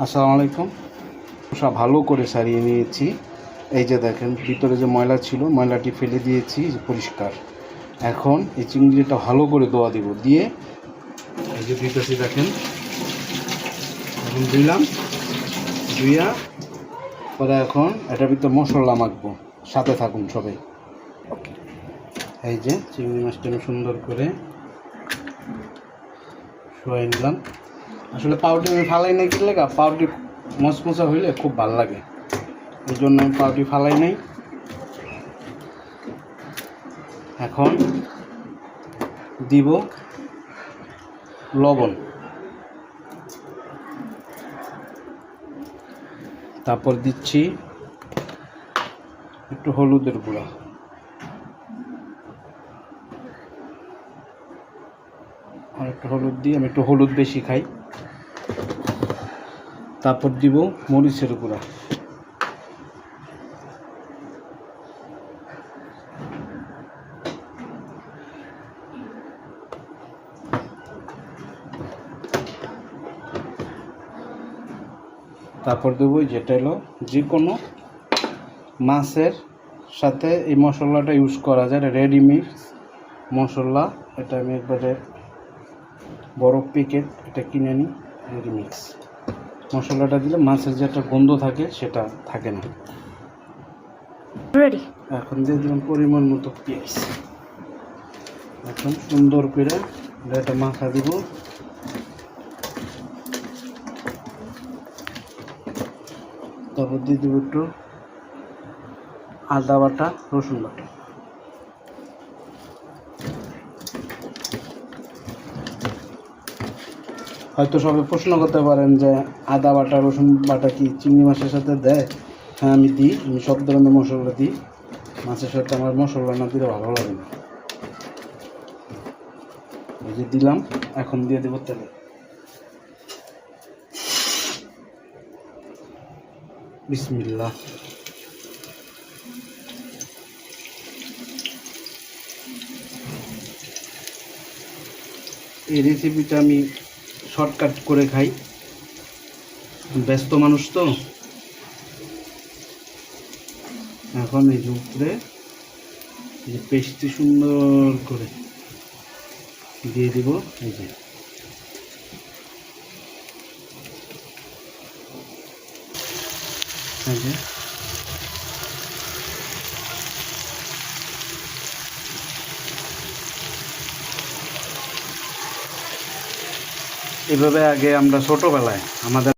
আসসালামু আলাইকুম। সব ভালো করে সারিয়ে নিয়েছি। এই যে দেখেন ভিতরে যে ময়লা ছিল ময়লাটি ফেলে দিয়েছি, যে পরিষ্কার। এখন এই চিংড়িটা ভালো করে ধোয়া দিব, দিয়ে এই যে দিতেছি দেখেন। এখন দিলাম, ধুইয়া পরে এখন এটার ভিতরে মশলা মাখবো। সাথে থাকুন সবাই। এই যে চিংড়ি মাছটা আমি সুন্দর করে শুয়ে নিলাম। আসলে পাউডার আমি ফালাই নাই, কি লাগা পাউডার মচমচা হইলে খুব ভালো লাগে, এই জন্য আমি পাউডার ফালাই নাই। এখন দিব লবণ, তারপর দিচ্ছি একটু হলুদের গুঁড়া, আর একটু হলুদ দিয়ে, আমি একটু হলুদ বেশি খাই। তারপর দিব মরিচের গুঁড়া, তারপর দেবো যেটা হলো যে কোনো মাছের সাথে এই মশলাটা ইউজ করা যায়, রেডিমিক্স মশলা। এটা আমি একবারে বড় প্যাকেট এটা কিনে নিই। রেডিমিক্স মশলাটা দিলে মাছের যে একটা গন্ধ থাকে সেটা থাকে না। রেডি। এখন দিয়ে দিলাম পরিমাণ মতো পেঁয়াজ। এখন সুন্দর করে এটা মাখা দিব। তারপর দিয়ে দেবো একটু আদা বাটা, রসুন বাটা। হয়তো সবাই প্রশ্ন করতে পারেন যে আদা বাটা রসুন বাটা কি চিংড়ি মাছের সাথে দেয়? হ্যাঁ, আমি দিই। আমি সব ধরনের মশলা দিই। মাছের সাথে আমার মশলা না দিলে ভালো লাগে না। এই যে দিলাম, এখন দিয়ে দেবো তেলে। বিসমিল্লাহ। এই রেসিপিটা আমি শর্টকাট করে খাই, ব্যস্ত মানুষ তো। এখন এই যে উপরে এই যে পেস্টটি সুন্দর করে দিয়ে দিব। এই যে এভাবে আগে আমরা ছোটবেলায় আমাদের